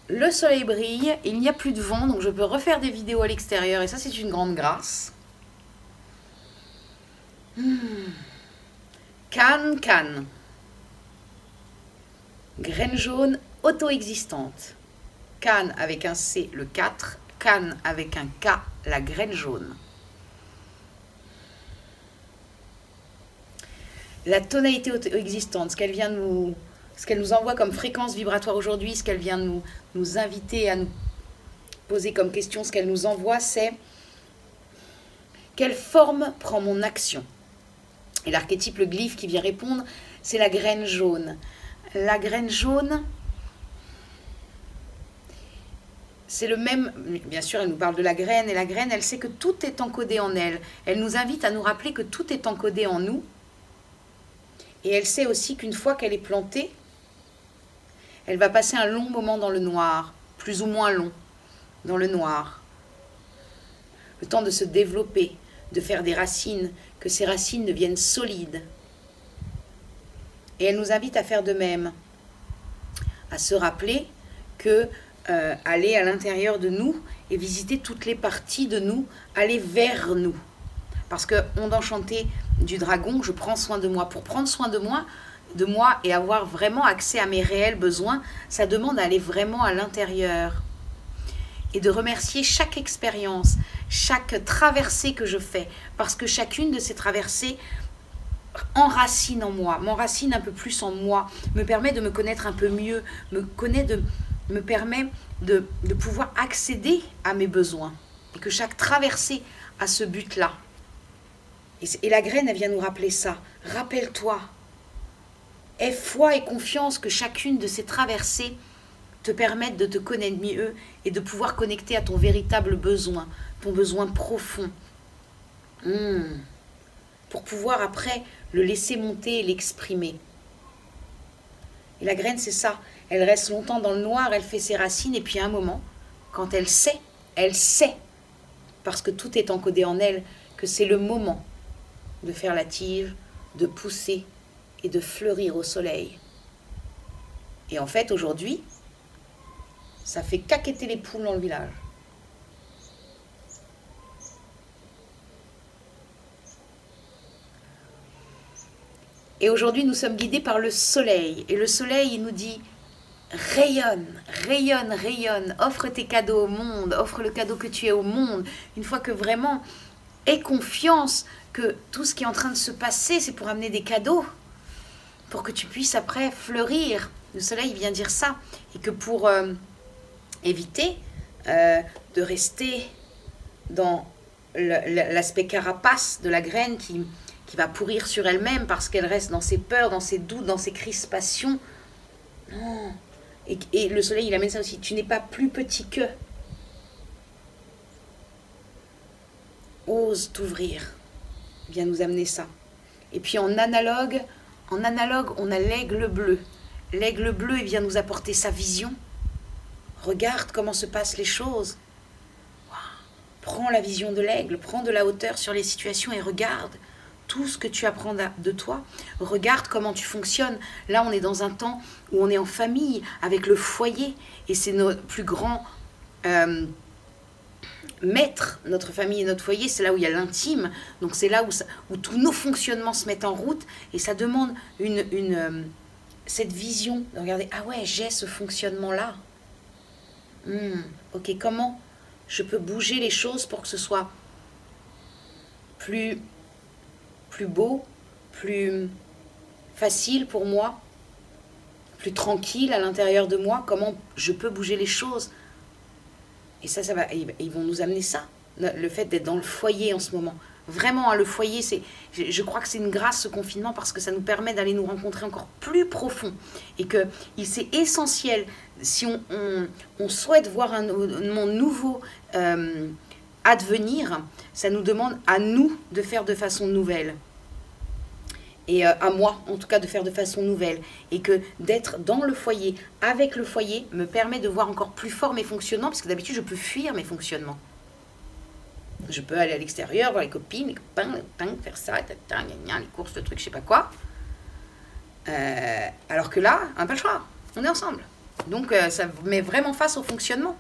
le soleil brille, il n'y a plus de vent, donc je peux refaire des vidéos à l'extérieur, et ça c'est une grande grâce. Canne, canne. Graine jaune auto-existante. Canne avec un C, le 4. Canne avec un K, la graine jaune. La tonalité auto-existante, ce qu'elle nous envoie comme fréquence vibratoire aujourd'hui, ce qu'elle vient nous inviter à nous poser comme question, ce qu'elle nous envoie, c'est quelle forme prend mon action? Et l'archétype, le glyphe qui vient répondre, c'est la graine jaune. La graine jaune, c'est le même, bien sûr, elle nous parle de la graine, et la graine, elle sait que tout est encodé en elle. Elle nous invite à nous rappeler que tout est encodé en nous. Et elle sait aussi qu'une fois qu'elle est plantée, elle va passer un long moment dans le noir, plus ou moins long, dans le noir. Le temps de se développer, de faire des racines, que ces racines deviennent solides. Et elle nous invite à faire de même, à se rappeler que aller à l'intérieur de nous et visiter toutes les parties de nous, aller vers nous. Parce que Onde enchantée du dragon, je prends soin de moi. Pour prendre soin de moi et avoir vraiment accès à mes réels besoins, ça demande d'aller vraiment à l'intérieur. Et de remercier chaque expérience, chaque traversée que je fais. Parce que chacune de ces traversées enracine en moi, m'enracine un peu plus en moi, me permet de me connaître un peu mieux, me permet de pouvoir accéder à mes besoins. Et que chaque traversée a ce but-là. Et la graine, elle vient nous rappeler ça. Rappelle-toi, aie foi et confiance que chacune de ces traversées te permettent de te connaître mieux et de pouvoir connecter à ton véritable besoin, ton besoin profond. Pour pouvoir après le laisser monter et l'exprimer. Et la graine, c'est ça. Elle reste longtemps dans le noir, elle fait ses racines, et puis à un moment, quand elle sait, parce que tout est encodé en elle, que c'est le moment de faire la tige, de pousser et de fleurir au soleil. Et en fait, aujourd'hui, ça fait caqueter les poules dans le village. Et aujourd'hui, nous sommes guidés par le soleil. Et le soleil, il nous dit, rayonne, rayonne, rayonne, offre tes cadeaux au monde, offre le cadeau que tu es au monde. Une fois que vraiment, aie confiance que tout ce qui est en train de se passer, c'est pour amener des cadeaux, pour que tu puisses après fleurir. Le soleil vient dire ça. Et que pour éviter de rester dans l'aspect carapace de la graine qui va pourrir sur elle-même parce qu'elle reste dans ses peurs, dans ses doutes, dans ses crispations. Non. Et le soleil, il amène ça aussi. Tu n'es pas plus petit que. Ose t'ouvrir. Il vient nous amener ça. Et puis en analogue, on a l'aigle bleu. L'aigle bleu, il vient nous apporter sa vision. Regarde comment se passent les choses. Wow. Prends la vision de l'aigle, prends de la hauteur sur les situations et regarde tout ce que tu apprends de toi. Regarde comment tu fonctionnes. Là, on est dans un temps où on est en famille, avec le foyer. Et c'est notre plus grand maître, notre famille et notre foyer. C'est là où il y a l'intime. Donc c'est là où tous nos fonctionnements se mettent en route. Et ça demande cette vision de regarder, ah ouais, j'ai ce fonctionnement-là. Ok, comment je peux bouger les choses pour que ce soit plus beau, plus facile pour moi, plus tranquille à l'intérieur de moi, comment je peux bouger les choses. Et ça va, ils vont nous amener ça, le fait d'être dans le foyer en ce moment. Vraiment, hein, le foyer, je crois que c'est une grâce ce confinement parce que ça nous permet d'aller nous rencontrer encore plus profond. Et que c'est essentiel, si on souhaite voir un monde nouveau advenir, ça nous demande à nous de faire de façon nouvelle. Et à moi, en tout cas, de faire de façon nouvelle. Et que d'être dans le foyer, avec le foyer, me permet de voir encore plus fort mes fonctionnements, parce que d'habitude, je peux fuir mes fonctionnements. Je peux aller à l'extérieur, voir les copines, les copains, faire ça, les courses, le truc, je sais pas quoi. Alors que là, on n'a pas le choix. On est ensemble. Donc, ça vous met vraiment face au fonctionnement.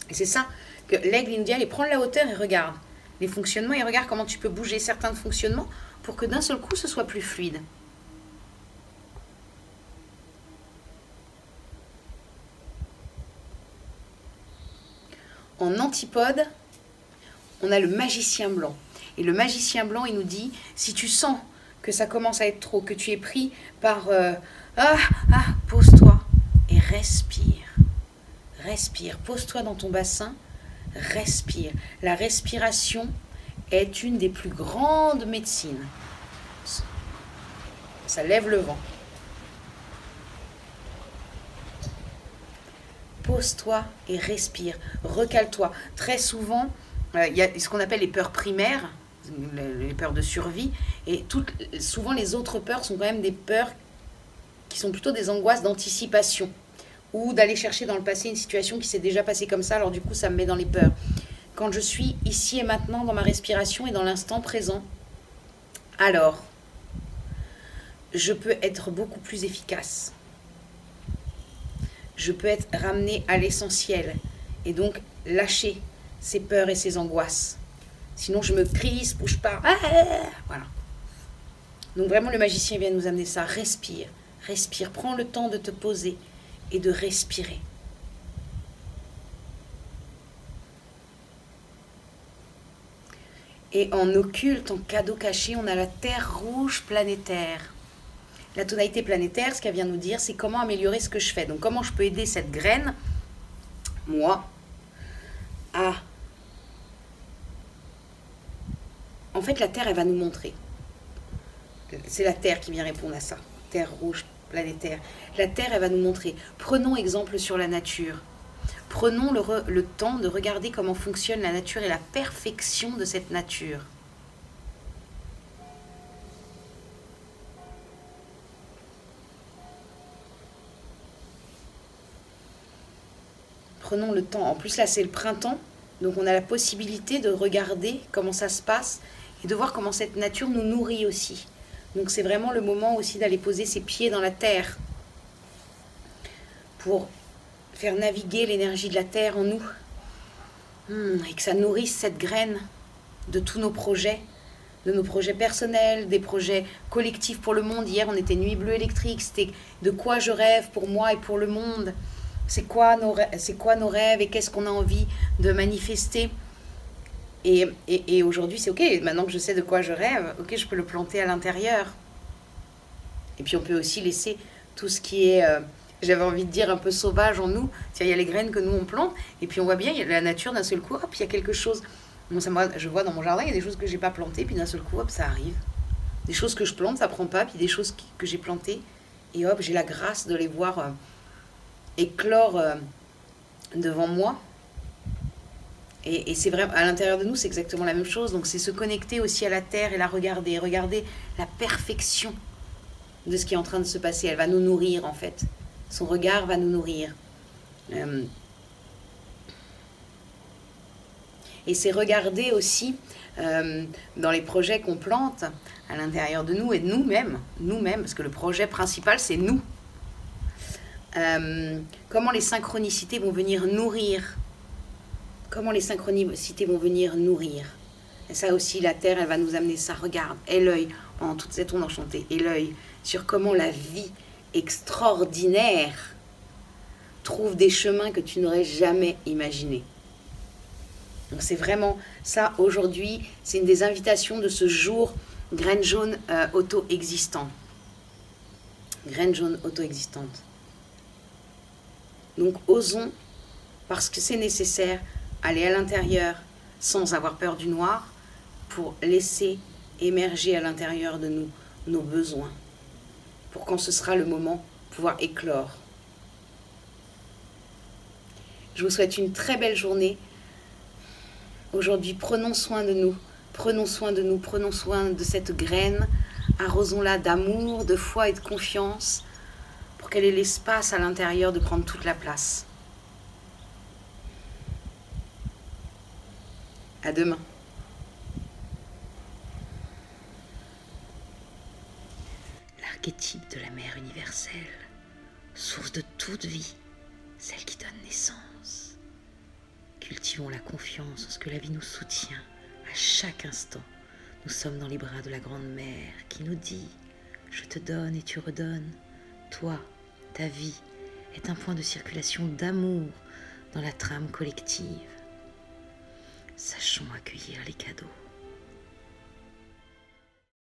Et c'est ça que l'aigle, il nous dit, allez, prends de la hauteur et regarde les fonctionnements et regarde comment tu peux bouger certains fonctionnements pour que d'un seul coup, ce soit plus fluide. En antipode, on a le magicien blanc. Et le magicien blanc, il nous dit, si tu sens que ça commence à être trop, que tu es pris par pose-toi et respire. Respire, pose-toi dans ton bassin, respire. La respiration est une des plus grandes médecines. Ça lève le vent. Pose-toi et respire, recale-toi. Très souvent, il y a ce qu'on appelle les peurs primaires, les peurs de survie, et souvent les autres peurs sont quand même des peurs qui sont plutôt des angoisses d'anticipation, ou d'aller chercher dans le passé une situation qui s'est déjà passée comme ça, alors du coup ça me met dans les peurs. Quand je suis ici et maintenant dans ma respiration et dans l'instant présent, alors je peux être beaucoup plus efficace. Je peux être ramenée à l'essentiel et donc lâcher ces peurs et ces angoisses. Sinon, je me crispe ou je pars. Voilà. Donc vraiment, le magicien vient nous amener ça. Respire, respire. Prends le temps de te poser et de respirer. Et en occulte, en cadeau caché, on a la terre rouge planétaire. La tonalité planétaire, ce qu'elle vient nous dire, c'est comment améliorer ce que je fais. Donc, comment je peux aider cette graine, moi, à... En fait, la Terre, elle va nous montrer. C'est la Terre qui vient répondre à ça. Terre rouge planétaire. La Terre, elle va nous montrer. Prenons exemple sur la nature. Prenons le temps de regarder comment fonctionne la nature et la perfection de cette nature. Prenons le temps. En plus, là, c'est le printemps. Donc, on a la possibilité de regarder comment ça se passe et de voir comment cette nature nous nourrit aussi. Donc, c'est vraiment le moment aussi d'aller poser ses pieds dans la terre pour faire naviguer l'énergie de la terre en nous et que ça nourrisse cette graine de tous nos projets, de nos projets personnels, des projets collectifs pour le monde. Hier, on était Nuit Bleue Électrique. C'était de quoi je rêve pour moi et pour le monde. C'est quoi nos rêves et qu'est-ce qu'on a envie de manifester. Et aujourd'hui, c'est OK. Maintenant que je sais de quoi je rêve, OK, je peux le planter à l'intérieur. Et puis, on peut aussi laisser tout ce qui est, j'avais envie de dire, un peu sauvage en nous. Il y a les graines que nous, on plante. Et puis, on voit bien, il y a la nature, d'un seul coup, hop, il y a quelque chose. Moi, je vois dans mon jardin, il y a des choses que je n'ai pas plantées. Puis, d'un seul coup, hop, ça arrive. Des choses que je plante, ça ne prend pas. Puis, des choses que j'ai plantées. Et hop, j'ai la grâce de les voir... éclore devant moi. Et c'est vrai, à l'intérieur de nous, c'est exactement la même chose. Donc, c'est se connecter aussi à la terre et la regarder. Regarder la perfection de ce qui est en train de se passer. Elle va nous nourrir, en fait. Son regard va nous nourrir. Et c'est regarder aussi dans les projets qu'on plante à l'intérieur de nous et de nous-mêmes. Nous-mêmes, parce que le projet principal, c'est nous. Comment les synchronicités vont venir nourrir. Comment les synchronicités vont venir nourrir. Et ça aussi, la Terre, elle va nous amener ça. Regarde, et l'œil, en toute cette onde enchantée, et l'œil, sur comment la vie extraordinaire trouve des chemins que tu n'aurais jamais imaginés. Donc c'est vraiment ça, aujourd'hui, c'est une des invitations de ce jour, graine jaune auto-existante. Graine jaune auto-existante. Donc osons, parce que c'est nécessaire, aller à l'intérieur sans avoir peur du noir pour laisser émerger à l'intérieur de nous nos besoins. Pour quand ce sera le moment, pouvoir éclore. Je vous souhaite une très belle journée. Aujourd'hui, prenons soin de nous. Prenons soin de nous, prenons soin de cette graine. Arrosons-la d'amour, de foi et de confiance. Pour qu'elle ait l'espace à l'intérieur de prendre toute la place. À demain. L'archétype de la mère universelle source de toute vie, celle qui donne naissance. Cultivons la confiance en ce que la vie nous soutient à chaque instant. Nous sommes dans les bras de la Grande Mère qui nous dit « Je te donne et tu redonnes. Toi, ta vie est un point de circulation d'amour dans la trame collective. » Sachons accueillir les cadeaux.